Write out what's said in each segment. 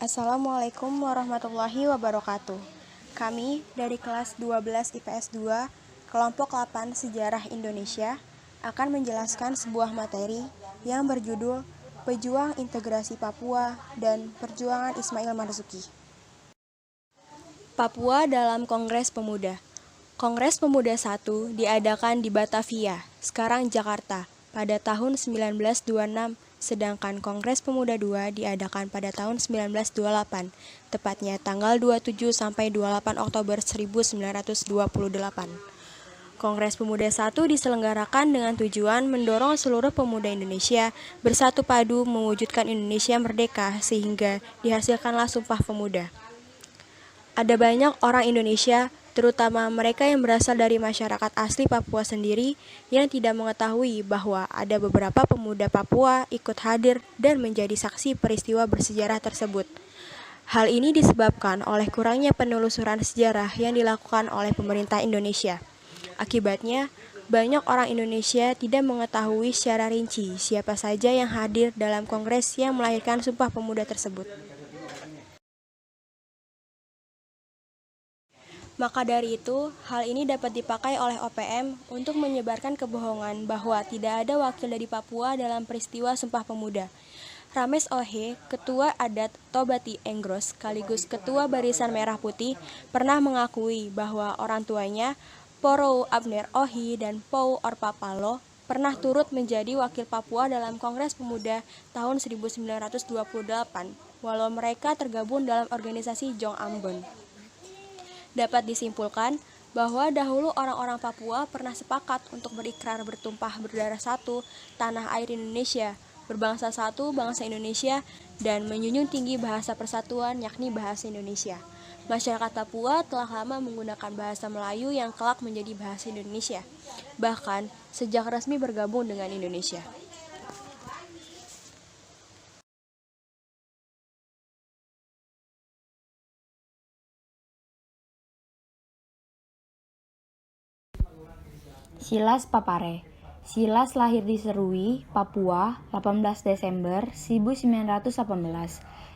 Assalamualaikum warahmatullahi wabarakatuh. Kami dari kelas 12 IPS 2, kelompok 8 Sejarah Indonesia, akan menjelaskan sebuah materi yang berjudul Pejuang Integrasi Papua dan Perjuangan Ismail Marzuki. Papua dalam Kongres Pemuda. Kongres Pemuda 1 diadakan di Batavia, sekarang Jakarta, pada tahun 1926, sedangkan Kongres Pemuda 2 diadakan pada tahun 1928, tepatnya tanggal 27 sampai 28 Oktober 1928. Kongres Pemuda 1 diselenggarakan dengan tujuan mendorong seluruh pemuda Indonesia bersatu padu mewujudkan Indonesia merdeka sehingga dihasilkanlah Sumpah Pemuda. Ada banyak orang Indonesia, terutama mereka yang berasal dari masyarakat asli Papua sendiri, yang tidak mengetahui bahwa ada beberapa pemuda Papua ikut hadir dan menjadi saksi peristiwa bersejarah tersebut. Hal ini disebabkan oleh kurangnya penelusuran sejarah yang dilakukan oleh pemerintah Indonesia. Akibatnya, banyak orang Indonesia tidak mengetahui secara rinci siapa saja yang hadir dalam kongres yang melahirkan Sumpah Pemuda tersebut. Maka dari itu, hal ini dapat dipakai oleh OPM untuk menyebarkan kebohongan bahwa tidak ada wakil dari Papua dalam peristiwa Sumpah Pemuda. Rames Ohe, Ketua Adat Tobati Enggros sekaligus Ketua Barisan Merah Putih, pernah mengakui bahwa orang tuanya, Porou Abner Ohi dan Pou Orpapalo, pernah turut menjadi wakil Papua dalam Kongres Pemuda tahun 1928, walau mereka tergabung dalam organisasi Jong Ambon. Dapat disimpulkan bahwa dahulu orang-orang Papua pernah sepakat untuk berikrar bertumpah berdarah satu, tanah air Indonesia, berbangsa satu, bangsa Indonesia, dan menjunjung tinggi bahasa persatuan yakni bahasa Indonesia. Masyarakat Papua telah lama menggunakan bahasa Melayu yang kelak menjadi bahasa Indonesia, bahkan sejak resmi bergabung dengan Indonesia. Silas Papare. Silas lahir di Serui, Papua, 18 Desember 1918.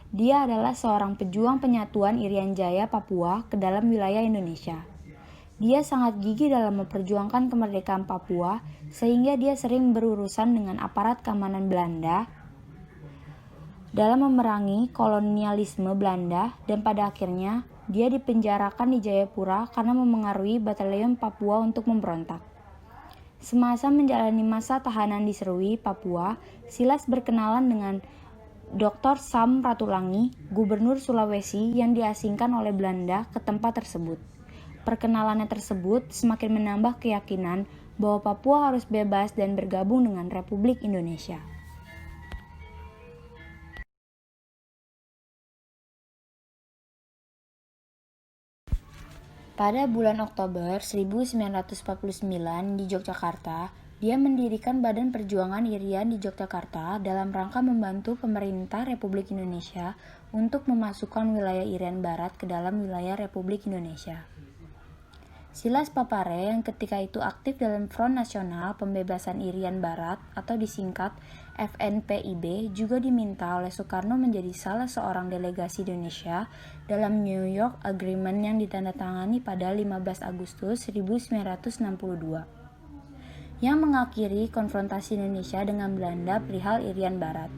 Dia adalah seorang pejuang penyatuan Irian Jaya Papua ke dalam wilayah Indonesia. Dia sangat gigih dalam memperjuangkan kemerdekaan Papua, sehingga dia sering berurusan dengan aparat keamanan Belanda dalam memerangi kolonialisme Belanda, dan pada akhirnya dia dipenjarakan di Jayapura karena memengaruhi batalion Papua untuk memberontak. Semasa menjalani masa tahanan di Serui, Papua, Silas berkenalan dengan Dr. Sam Ratulangi, Gubernur Sulawesi yang diasingkan oleh Belanda ke tempat tersebut. Perkenalannya tersebut semakin menambah keyakinan bahwa Papua harus bebas dan bergabung dengan Republik Indonesia. Pada bulan Oktober 1949 di Yogyakarta, dia mendirikan Badan Perjuangan Irian di Yogyakarta dalam rangka membantu pemerintah Republik Indonesia untuk memasukkan wilayah Irian Barat ke dalam wilayah Republik Indonesia. Silas Papare yang ketika itu aktif dalam Front Nasional Pembebasan Irian Barat atau disingkat FNPIB juga diminta oleh Soekarno menjadi salah seorang delegasi Indonesia dalam New York Agreement yang ditandatangani pada 15 Agustus 1962 yang mengakhiri konfrontasi Indonesia dengan Belanda perihal Irian Barat.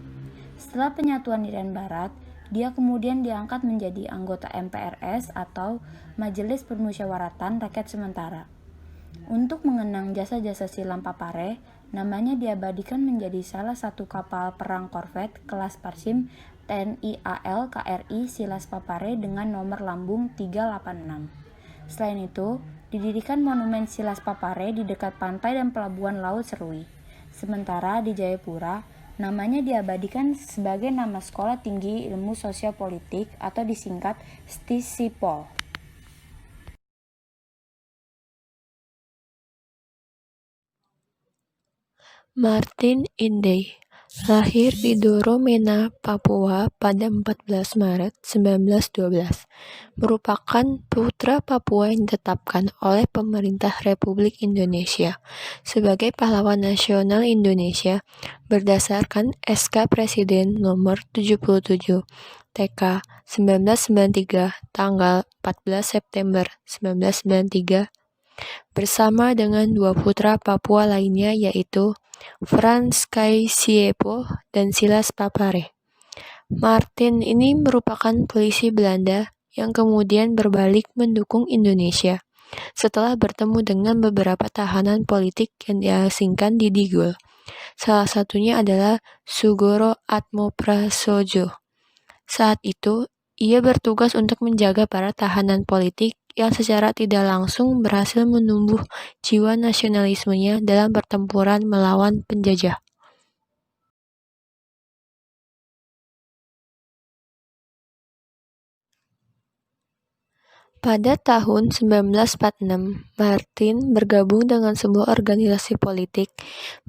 Setelah penyatuan Irian Barat, dia kemudian diangkat menjadi anggota MPRS atau Majelis Permusyawaratan Rakyat Sementara. Untuk mengenang jasa-jasa silam Papare, namanya diabadikan menjadi salah satu kapal perang korvet kelas Parsim TNI AL KRI Silas Papare dengan nomor lambung 386. Selain itu, didirikan monumen Silas Papare di dekat pantai dan pelabuhan laut Serui. Sementara di Jayapura, namanya diabadikan sebagai nama Sekolah Tinggi Ilmu Sosial Politik atau disingkat STISIPOL. Martin Inday lahir di Doromena, Papua pada 14 Maret 1912. Merupakan putra Papua yang ditetapkan oleh pemerintah Republik Indonesia sebagai pahlawan nasional Indonesia berdasarkan SK Presiden nomor 77 TK 1993 tanggal 14 September 1993 bersama dengan dua putra Papua lainnya yaitu Frans Kaisiepo dan Silas Papare. Martin ini merupakan polisi Belanda yang kemudian berbalik mendukung Indonesia setelah bertemu dengan beberapa tahanan politik yang diasingkan di Digul. Salah satunya adalah Sugoro Atmoprasojo. Saat itu, ia bertugas untuk menjaga para tahanan politik yang secara tidak langsung berhasil menumbuh jiwa nasionalismenya dalam pertempuran melawan penjajah. Pada tahun 1946, Martin bergabung dengan sebuah organisasi politik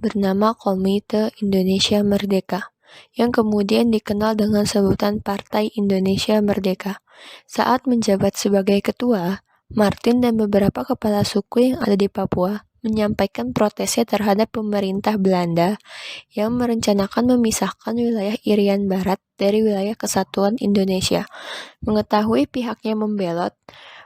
bernama Komite Indonesia Merdeka, yang kemudian dikenal dengan sebutan Partai Indonesia Merdeka. Saat menjabat sebagai ketua, Martin dan beberapa kepala suku yang ada di Papua menyampaikan protesnya terhadap pemerintah Belanda yang merencanakan memisahkan wilayah Irian Barat dari wilayah Kesatuan Indonesia. Mengetahui pihaknya membelot,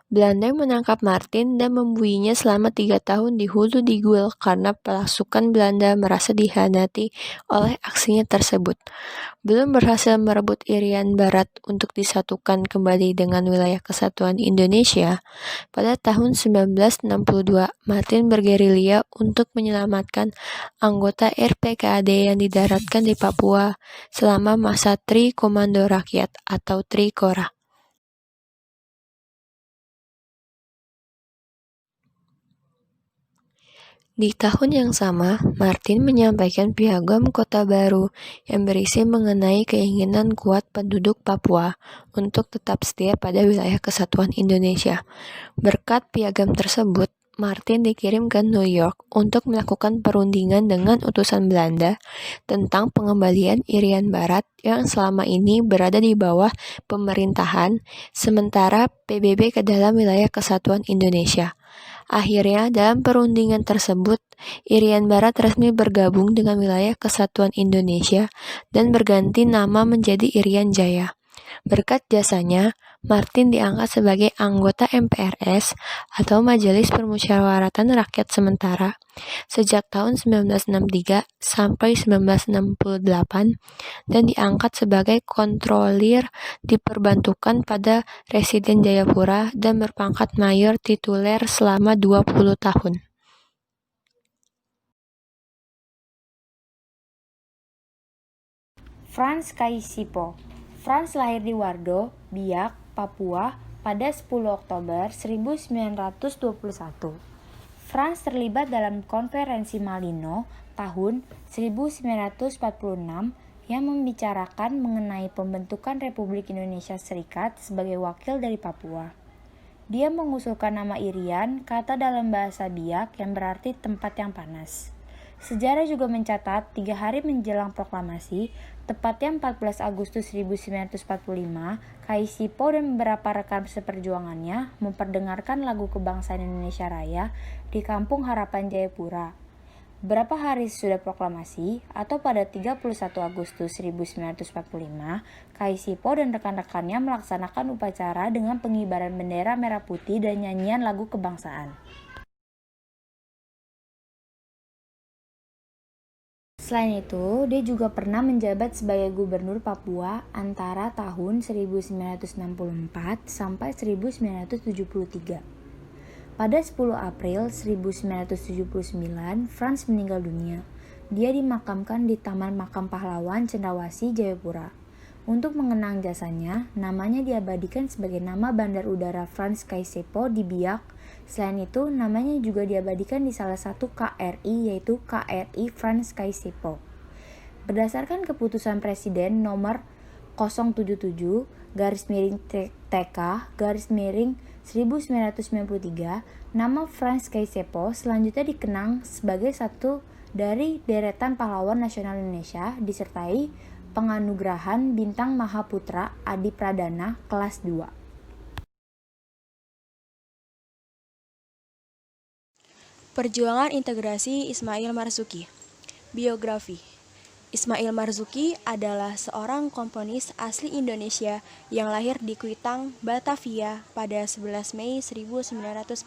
Belanda menangkap Martin dan membuinya selama 3 tahun di Hulu Digul karena pasukan Belanda merasa dihianati oleh aksinya tersebut. Belum berhasil merebut Irian Barat untuk disatukan kembali dengan wilayah Kesatuan Indonesia, pada tahun 1962 Martin bergerilya untuk menyelamatkan anggota RPKAD yang didaratkan di Papua selama masa Tri Komando Rakyat atau Trikora. Di tahun yang sama, Martin menyampaikan piagam kota baru yang berisi mengenai keinginan kuat penduduk Papua untuk tetap setia pada wilayah Kesatuan Indonesia. Berkat piagam tersebut, Martin dikirim ke New York untuk melakukan perundingan dengan utusan Belanda tentang pengembalian Irian Barat yang selama ini berada di bawah pemerintahan sementara PBB ke dalam wilayah Kesatuan Indonesia. Akhirnya, dalam perundingan tersebut, Irian Barat resmi bergabung dengan wilayah Kesatuan Indonesia dan berganti nama menjadi Irian Jaya. Berkat jasanya, Martin diangkat sebagai anggota MPRS atau Majelis Permusyawaratan Rakyat Sementara sejak tahun 1963 sampai 1968 dan diangkat sebagai kontrolir diperbantukan pada Residen Jayapura dan berpangkat mayor tituler selama 20 tahun. Frans Kaisiepo. Frans lahir di Wardo, Biak, Papua pada 10 Oktober 1921. Frans terlibat dalam Konferensi Malino tahun 1946 yang membicarakan mengenai pembentukan Republik Indonesia Serikat sebagai wakil dari Papua. Dia mengusulkan nama Irian, kata dalam bahasa Biak yang berarti tempat yang panas. Sejarah juga mencatat 3 hari menjelang proklamasi, tepatnya 14 Agustus 1945, Kaisiepo dan beberapa rekan seperjuangannya memperdengarkan lagu kebangsaan Indonesia Raya di Kampung Harapan Jayapura. Beberapa hari sesudah proklamasi, atau pada 31 Agustus 1945, Kaisiepo dan rekan-rekannya melaksanakan upacara dengan pengibaran bendera merah putih dan nyanyian lagu kebangsaan. Selain itu, dia juga pernah menjabat sebagai gubernur Papua antara tahun 1964 sampai 1973. Pada 10 April 1979, Frans meninggal dunia. Dia dimakamkan di Taman Makam Pahlawan Cendrawasih, Jayapura. Untuk mengenang jasanya, namanya diabadikan sebagai nama Bandar Udara Frans Kaisiepo di Biak. Selain itu, namanya juga diabadikan di salah satu KRI, yaitu KRI Frans Kaisiepo. Berdasarkan keputusan Presiden nomor 077 TK 1993, nama Frans Kaisiepo selanjutnya dikenang sebagai satu dari deretan pahlawan nasional Indonesia disertai penganugerahan Bintang Mahaputra Adi Pradana kelas 2. Perjuangan Integrasi Ismail Marzuki. Biografi. Ismail Marzuki adalah seorang komponis asli Indonesia yang lahir di Kuitang, Batavia pada 11 Mei 1914.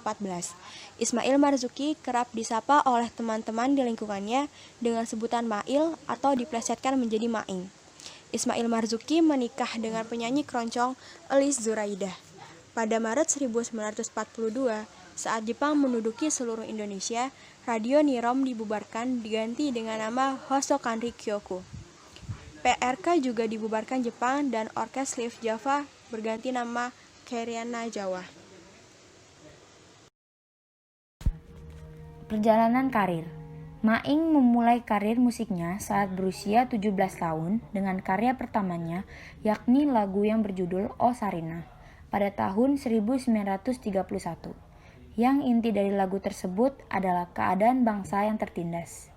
Ismail Marzuki kerap disapa oleh teman-teman di lingkungannya dengan sebutan Mail atau diplesetkan menjadi Maing. Ismail Marzuki menikah dengan penyanyi keroncong Elis Zuraidah. Pada Maret 1942, saat Jepang menduduki seluruh Indonesia, Radio Nirom dibubarkan diganti dengan nama Hosokanri Kyoku. PRK juga dibubarkan Jepang dan Orkes Live Java berganti nama Keriana Jawa. Perjalanan karir. Maing memulai karir musiknya saat berusia 17 tahun dengan karya pertamanya yakni lagu yang berjudul O Sarina pada tahun 1931. Yang inti dari lagu tersebut adalah keadaan bangsa yang tertindas.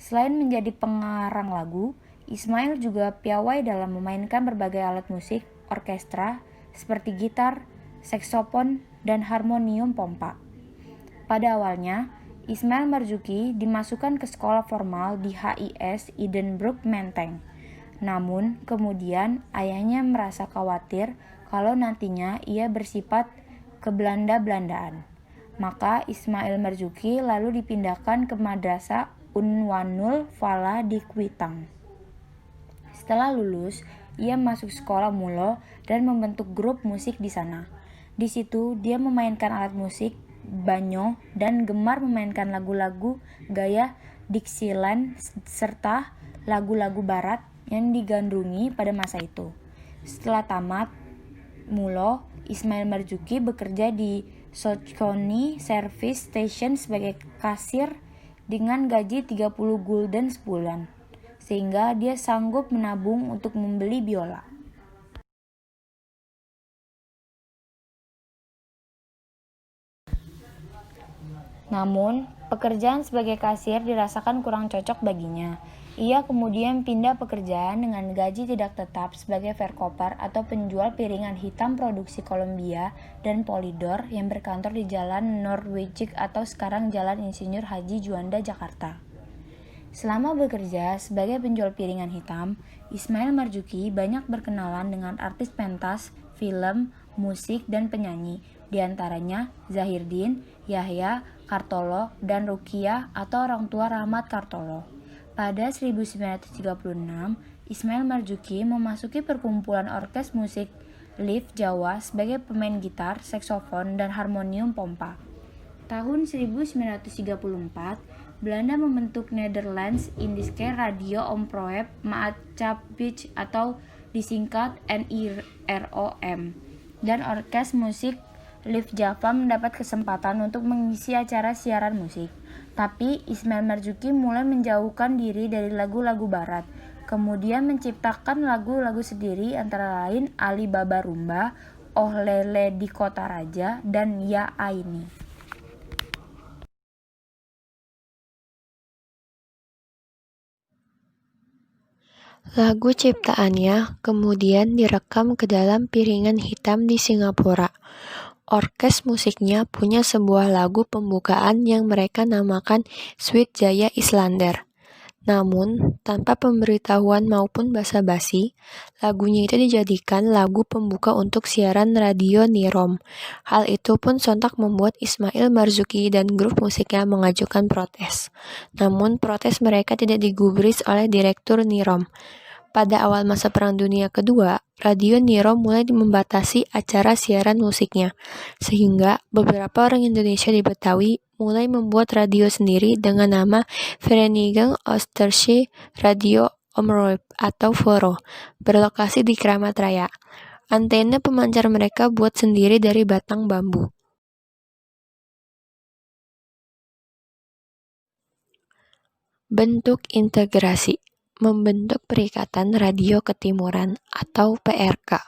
Selain menjadi pengarang lagu, Ismail juga piawai dalam memainkan berbagai alat musik orkestra seperti gitar, saksofon, dan harmonium pompa. Pada awalnya, Ismail Marzuki dimasukkan ke sekolah formal di HIS Edenbrook Menteng. Namun, kemudian ayahnya merasa khawatir kalau nantinya ia bersifat kebelanda-belandaan. Maka Ismail Marzuki lalu dipindahkan ke Madrasah Unwanul Falah di Kuitang. Setelah lulus, ia masuk sekolah Mulo dan membentuk grup musik di sana. Di situ, dia memainkan alat musik banyo dan gemar memainkan lagu-lagu gaya Dixieland serta lagu-lagu barat yang digandrungi pada masa itu. Setelah tamat Mulo, Ismail Marzuki bekerja di Sochoni Service Station sebagai kasir dengan gaji 30 gulden sebulan, sehingga dia sanggup menabung untuk membeli biola. Namun, pekerjaan sebagai kasir dirasakan kurang cocok baginya. Ia kemudian pindah pekerjaan dengan gaji tidak tetap sebagai verkoper atau penjual piringan hitam produksi Columbia dan Polydor yang berkantor di Jalan Noordwijks atau sekarang Jalan Insinyur Haji Juanda, Jakarta. Selama bekerja sebagai penjual piringan hitam, Ismail Marzuki banyak berkenalan dengan artis pentas, film, musik, dan penyanyi, di antaranya Zahirdin, Yahya, Kartolo, dan Rukiah atau orang tua Rahmat Kartolo. Pada 1936, Ismail Marzuki memasuki perkumpulan orkes musik Live Jawa sebagai pemain gitar, saksofon, dan harmonium pompa. Tahun 1934, Belanda membentuk Nederlands Indische Radio Omroep Maatschappij atau disingkat NIROM, dan orkes musik Live Java mendapat kesempatan untuk mengisi acara siaran musik. Tapi Ismail Marzuki mulai menjauhkan diri dari lagu-lagu barat, kemudian menciptakan lagu-lagu sendiri antara lain Ali Baba Rumba, Oh Lele di Kota Raja, dan Ya Aini. Lagu ciptaannya kemudian direkam ke dalam piringan hitam di Singapura. Orkes musiknya punya sebuah lagu pembukaan yang mereka namakan Sweet Jaya Islander. Namun, tanpa pemberitahuan maupun basa-basi, lagunya itu dijadikan lagu pembuka untuk siaran radio Nirom. Hal itu pun sontak membuat Ismail Marzuki dan grup musiknya mengajukan protes. Namun, protes mereka tidak digubris oleh direktur Nirom. Pada awal masa Perang Dunia Kedua, Radio Nirom mulai membatasi acara siaran musiknya, sehingga beberapa orang Indonesia di Betawi mulai membuat radio sendiri dengan nama Vereniging Oostersche Radio Omroep atau VORO, berlokasi di Kramat Raya. Antena pemancar mereka buat sendiri dari batang bambu. Bentuk integrasi. Membentuk Perikatan Radio Ketimuran atau PRK.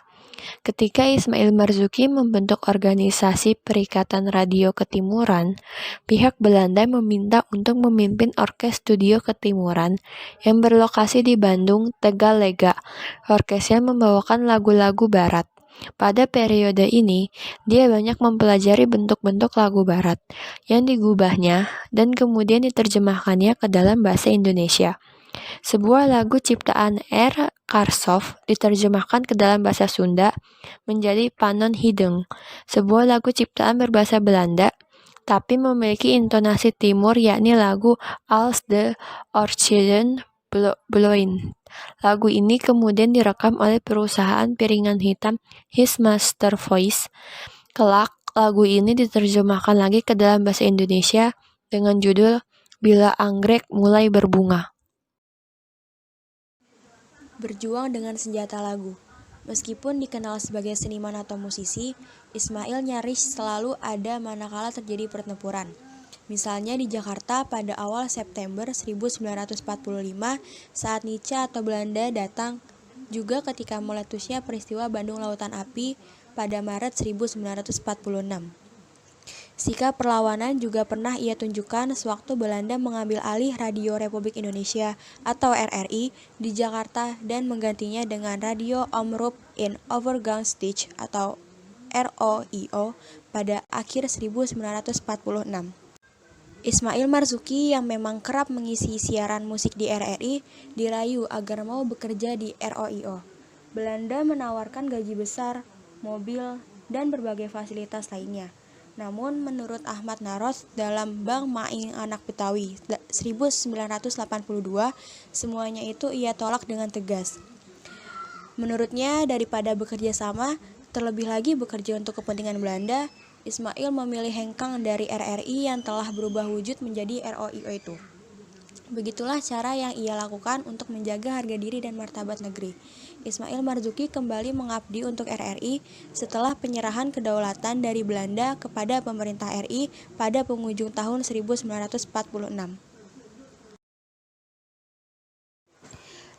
Ketika Ismail Marzuki membentuk organisasi Perikatan Radio Ketimuran, pihak Belanda meminta untuk memimpin Orkes Studio Ketimuran yang berlokasi di Bandung, Tegalega. Orkesnya membawakan lagu-lagu barat. Pada periode ini, dia banyak mempelajari bentuk-bentuk lagu barat yang digubahnya dan kemudian diterjemahkannya ke dalam bahasa Indonesia. Sebuah lagu ciptaan R. Karsoff diterjemahkan ke dalam bahasa Sunda menjadi Panon Hideng, sebuah lagu ciptaan berbahasa Belanda tapi memiliki intonasi timur yakni lagu Als de Orchiden Bloeien. Lagu ini kemudian direkam oleh perusahaan piringan hitam His Master Voice. Kelak, lagu ini diterjemahkan lagi ke dalam bahasa Indonesia dengan judul Bila Anggrek Mulai Berbunga. Berjuang dengan senjata lagu. Meskipun dikenal sebagai seniman atau musisi, Ismail nyaris selalu ada manakala terjadi pertempuran. Misalnya di Jakarta pada awal September 1945 saat Nietzsche atau Belanda datang, juga ketika meletusnya peristiwa Bandung Lautan Api pada Maret 1946. Sikap perlawanan juga pernah ia tunjukkan sewaktu Belanda mengambil alih Radio Republik Indonesia atau RRI di Jakarta dan menggantinya dengan Radio Omroep in Overgangstig atau ROIO pada akhir 1946. Ismail Marzuki yang memang kerap mengisi siaran musik di RRI dirayu agar mau bekerja di ROIO. Belanda menawarkan gaji besar, mobil, dan berbagai fasilitas lainnya. Namun menurut Ahmad Naros dalam Bang Maing Anak Betawi 1982, semuanya itu ia tolak dengan tegas. Menurutnya daripada bekerja sama, terlebih lagi bekerja untuk kepentingan Belanda, Ismail memilih hengkang dari RRI yang telah berubah wujud menjadi ROIO itu. Begitulah cara yang ia lakukan untuk menjaga harga diri dan martabat negeri. Ismail Marzuki kembali mengabdi untuk RRI setelah penyerahan kedaulatan dari Belanda kepada pemerintah RI pada penghujung tahun 1946.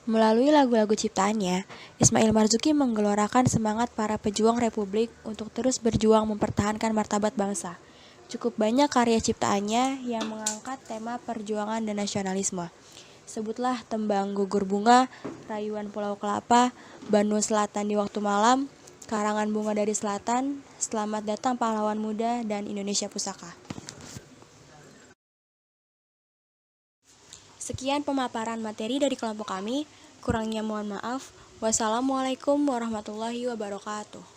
Melalui lagu-lagu ciptaannya, Ismail Marzuki menggelorakan semangat para pejuang Republik untuk terus berjuang mempertahankan martabat bangsa. Cukup banyak karya ciptaannya yang mengangkat tema perjuangan dan nasionalisme. Sebutlah tembang Gugur Bunga, Rayuan Pulau Kelapa, Bandung Selatan di Waktu Malam, Karangan Bunga dari Selatan, Selamat Datang Pahlawan Muda, dan Indonesia Pusaka. Sekian pemaparan materi dari kelompok kami, kurangnya mohon maaf. Wassalamualaikum warahmatullahi wabarakatuh.